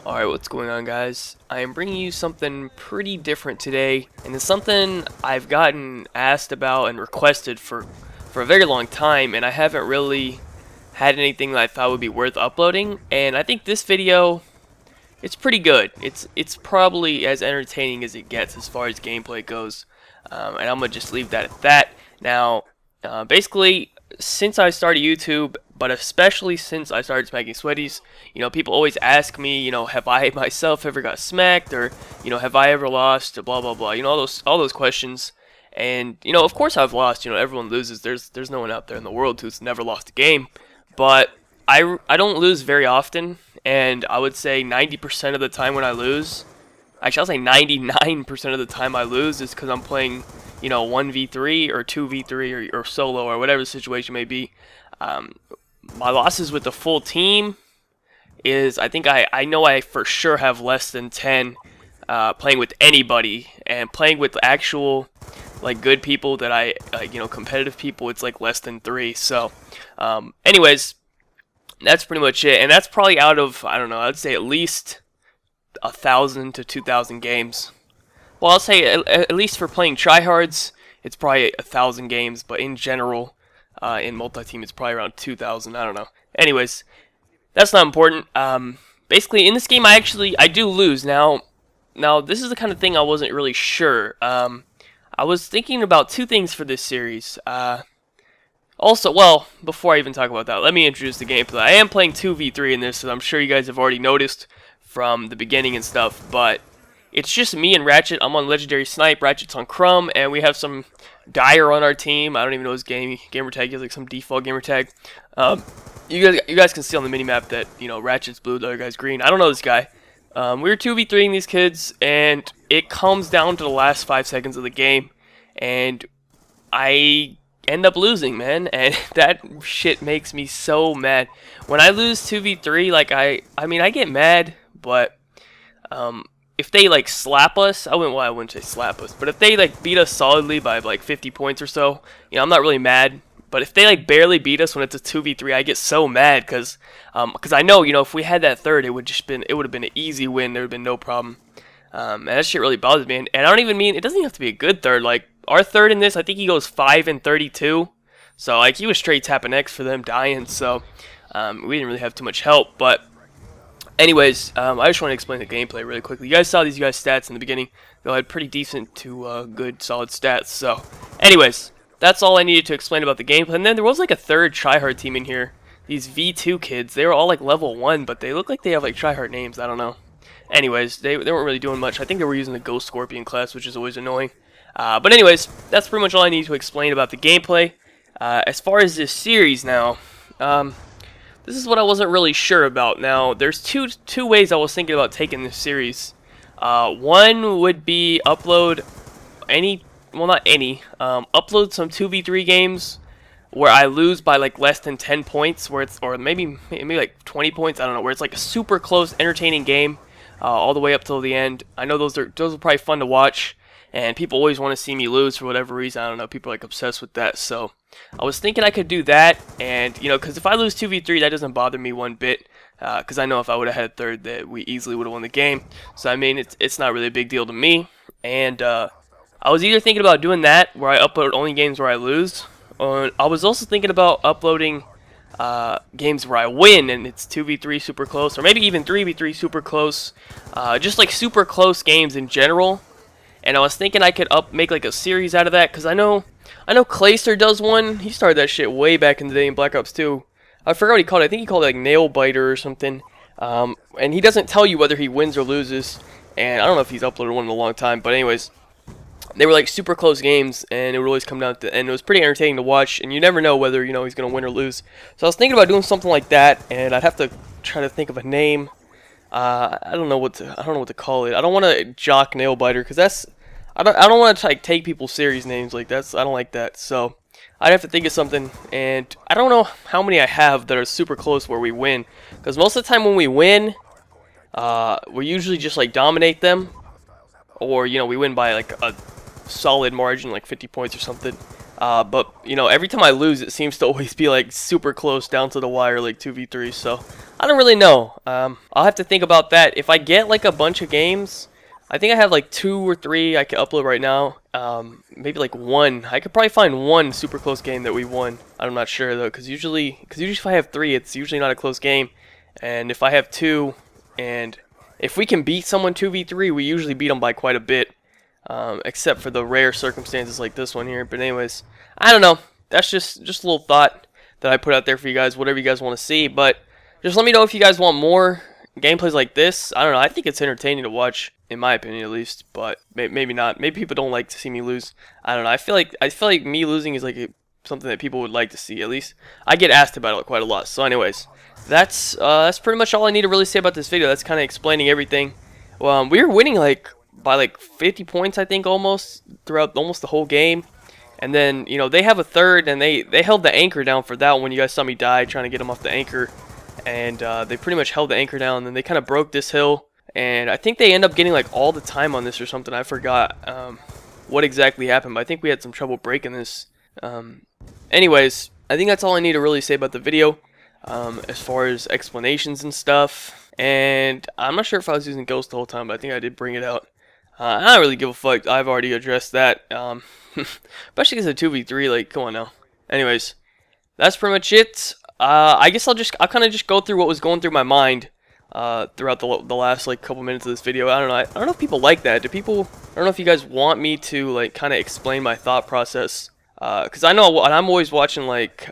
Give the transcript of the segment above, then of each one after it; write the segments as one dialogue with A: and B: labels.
A: Alright, what's going on, guys? I am bringing you something pretty different today, and it's something I've gotten asked about and requested for a very long time, and I haven't really had anything that I thought would be worth uploading. And I think this video, it's pretty good. It's probably as entertaining as it gets as far as gameplay goes, and I'm gonna just leave that at that. Now, basically, since I started YouTube, but especially since I started smacking sweaties, people always ask me, have I myself ever got smacked, or, have I ever lost, blah blah blah, all those questions. And of course I've lost. Everyone loses. There's no one out there in the world who's never lost a game, but I don't lose very often, and I would say 90% of the time when I lose, actually I'll say 99% of the time I lose is because I'm playing 1v3 or 2v3 or solo or whatever the situation may be. My losses with the full team is, I think I know I for sure have less than 10 playing with anybody, and playing with actual like good people that I competitive people, it's like less than 3. So anyways, that's pretty much it, and that's probably out of, I don't know, I'd say at least 1,000 to 2,000 games. Well, I'll say at least for playing tryhards, it's probably 1,000 games, but in general, in multi-team, it's probably around 2,000. I don't know. Anyways, that's not important. Basically, in this game, I do lose. Now, this is the kind of thing I wasn't really sure. I was thinking about two things for this series. Also, well, before I even talk about that, let me introduce the gameplay. I am playing 2v3 in this, as I'm sure you guys have already noticed from the beginning and stuff, but it's just me and Ratchet. I'm on Legendary Snipe, Ratchet's on Crumb, and we have some Dyer on our team. I don't even know his gamer tag. He has like some default gamer tag. You guys can see on the minimap that Ratchet's blue, the other guy's green. I don't know this guy. We were 2v3ing these kids, and it comes down to the last 5 seconds of the game, and I end up losing, man, and that shit makes me so mad. When I lose 2v3, like I mean I get mad, but if they like slap us, I wouldn't say slap us, but if they like beat us solidly by like 50 points or so, I'm not really mad. But if they like barely beat us when it's a 2v3, I get so mad because I know, if we had that third, it would have been an easy win. There would have been no problem. And that shit really bothers me. And I don't even mean, it doesn't even have to be a good third. Like our third in this, I think he goes 5 and 32. So like he was straight tapping X for them dying. So we didn't really have too much help. But anyways, I just want to explain the gameplay really quickly. You guys saw these guys' stats in the beginning. They had pretty decent to good, solid stats. So, anyways, that's all I needed to explain about the gameplay. And then there was like a third tryhard team in here. These V2 kids, they were all like level 1, but they look like they have like tryhard names. I don't know. Anyways, they weren't really doing much. I think they were using the Ghost Scorpion class, which is always annoying. But anyways, that's pretty much all I need to explain about the gameplay. As far as this series now, this is what I wasn't really sure about. Now, there's two ways I was thinking about taking this series. One would be upload upload some 2v3 games where I lose by like less than 10 points, or maybe like 20 points, I don't know, where it's like a super close, entertaining game, all the way up till the end. I know those are probably fun to watch, and people always want to see me lose for whatever reason. I don't know, people are like obsessed with that. So I was thinking I could do that, and because if I lose 2v3, that doesn't bother me one bit, because I know if I would have had a third, that we easily would have won the game. So I mean, it's not really a big deal to me. And I was either thinking about doing that, where I upload only games where I lose, or I was also thinking about uploading games where I win and it's 2v3 super close, or maybe even 3v3 super close, just like super close games in general. And I was thinking I could make like a series out of that, because I know Clayster does one. He started that shit way back in the day in Black Ops 2. I forgot what he called it. I think he called it like Nail Biter or something. And he doesn't tell you whether he wins or loses. And I don't know if he's uploaded one in a long time. But anyways, they were like super close games, and it would always come down to, and it was pretty entertaining to watch. And you never know whether he's gonna win or lose. So I was thinking about doing something like that, and I'd have to try to think of a name. I don't know what to call it. I don't want to jock Nail Biter, because I don't want to like take people's series names like that. I don't like that. So I'd have to think of something, and I don't know how many I have that are super close where we win, because most of the time when we win, we usually just like dominate them, or we win by like a solid margin, like 50 points or something. But you know, every time I lose, it seems to always be like super close down to the wire, like 2v3. So I don't really know. I'll have to think about that. If I get like a bunch of games, I think I have like 2 or 3 I can upload right now. Maybe like 1. I could probably find 1 super close game that we won. I'm not sure though, because usually if I have 3, it's usually not a close game. And if I have 2, and if we can beat someone 2v3, we usually beat them by quite a bit. Except for the rare circumstances like this one here. But anyways, I don't know. That's just a little thought that I put out there for you guys, whatever you guys want to see. But just let me know if you guys want more gameplays like this. I don't know. I think it's entertaining to watch, in my opinion at least. But maybe not. Maybe people don't like to see me lose. I don't know. I feel like me losing is like something that people would like to see. At least I get asked about it quite a lot. So anyways, that's pretty much all I need to really say about this video. That's kind of explaining everything. We were winning like by like 50 points, I think, almost throughout almost the whole game. And then, you know, they have a third, and they held the anchor down for that one. You guys saw me die trying to get them off the anchor, and they pretty much held the anchor down. And then they kind of broke this hill, and I think they end up getting like all the time on this or something. I forgot what exactly happened, but I think we had some trouble breaking this. Anyways, I think that's all I need to really say about the video as far as explanations and stuff. And I'm not sure if I was using Ghost the whole time, but I think I did bring it out. I don't really give a fuck. I've already addressed that. Especially because of 2v3, like, come on now. Anyways, that's pretty much it. I guess I'll kind of just go through what was going through my mind throughout the last like couple minutes of this video. I don't know. I don't know if people like that. I don't know if you guys want me to like kind of explain my thought process. Because I know I'm always watching like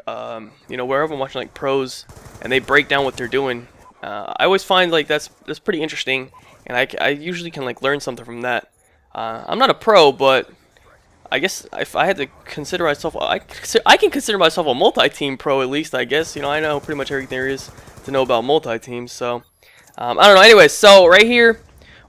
A: you know, wherever I'm watching like pros and they break down what they're doing. I always find like that's pretty interesting. And I usually can like learn something from that. I'm not a pro, but I guess if I had to consider myself, I can consider myself a multi-team pro at least. I guess, you know, I know pretty much everything there is to know about multi-teams. So I don't know. Anyways, so right here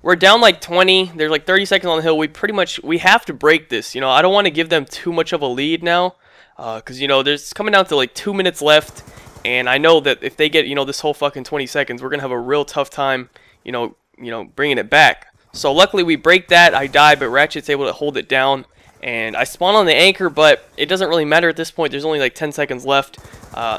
A: we're down like 20. There's like 30 seconds on the hill. We have to break this. You know, I don't want to give them too much of a lead now, because you know there's coming down to like 2 minutes left, and I know that if they get, you know, this whole fucking 20 seconds, we're gonna have a real tough time, you know, bringing it back. So luckily we break that. I die, but Ratchet's able to hold it down, and I spawn on the anchor, but it doesn't really matter at this point. There's only like 10 seconds left,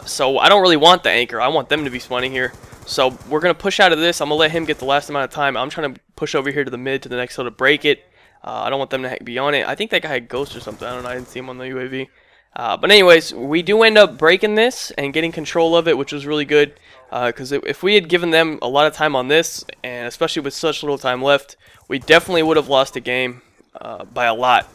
A: so I don't really want the anchor. I want them to be spawning here. So we're gonna push out of this. I'm gonna let him get the last amount of time. I'm trying to push over here to the mid to the next hill to break it. I don't want them to be on it. I think that guy had ghost or something. I don't know. I didn't see him on the UAV. But anyways, we do end up breaking this and getting control of it, which was really good. Because if we had given them a lot of time on this, and especially with such little time left, we definitely would have lost the game by a lot.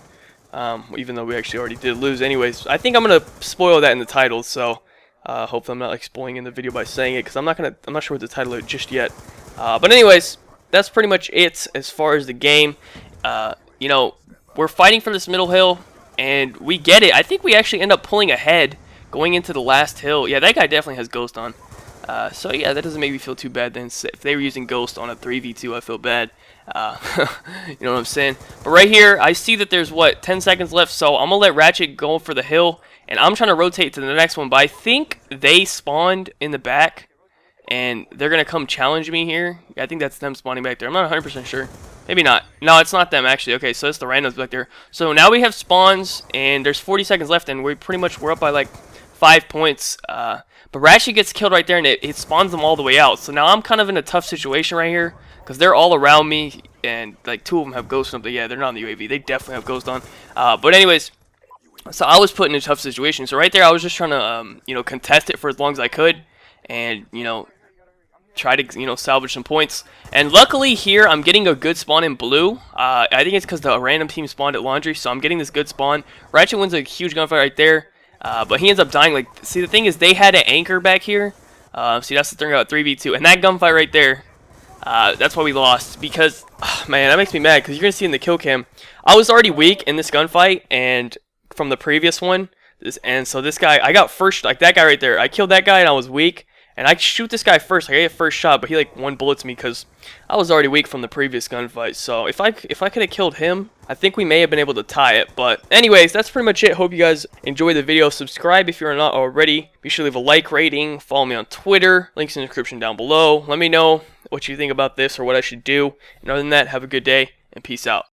A: Even though we actually already did lose. Anyways, I think I'm gonna spoil that in the title, so hopefully I'm not like spoiling in the video by saying it, because I'm not sure what the title is just yet. But anyways, that's pretty much it as far as the game. You know, we're fighting for this middle hill, and we get it. I think we actually end up pulling ahead going into the last hill. Yeah, that guy definitely has ghost on. So yeah, that doesn't make me feel too bad then. If they were using ghost on a 3v2, I feel bad. You know what I'm saying? But right here, I see that there's, what, 10 seconds left, so I'm going to let Ratchet go for the hill, and I'm trying to rotate to the next one, but I think they spawned in the back, and they're going to come challenge me here. I think that's them spawning back there. I'm not 100% sure. Maybe not. No, it's not them, actually. Okay, so it's the randoms back there. So now we have spawns, and there's 40 seconds left, and we're up by, like, 5 points. But Ratchet gets killed right there, and it spawns them all the way out. So now I'm kind of in a tough situation right here, because they're all around me, and like 2 of them have ghost on. But yeah, they're not on the UAV. They definitely have ghost on. But anyways, so I was put in a tough situation. So right there, I was just trying to you know, contest it for as long as I could, and you know, try to, you know, salvage some points. And luckily here, I'm getting a good spawn in blue. I think it's because the random team spawned at laundry, so I'm getting this good spawn. Ratchet wins a huge gunfight right there. But he ends up dying. Like, see, the thing is, they had an anchor back here. See, that's the thing about 3v2. And that gunfight right there, that's why we lost. Because, man, that makes me mad. Because you're going to see in the kill cam, I was already weak in this gunfight. And from the previous one. And so this guy, I got first, like that guy right there. I killed that guy and I was weak. And I shoot this guy first. I get first shot, but he like one bullets me because I was already weak from the previous gunfight. So if I could have killed him, I think we may have been able to tie it. But anyways, that's pretty much it. Hope you guys enjoyed the video. Subscribe if you're not already. Be sure to leave a like rating. Follow me on Twitter. Links in the description down below. Let me know what you think about this or what I should do. And other than that, have a good day and peace out.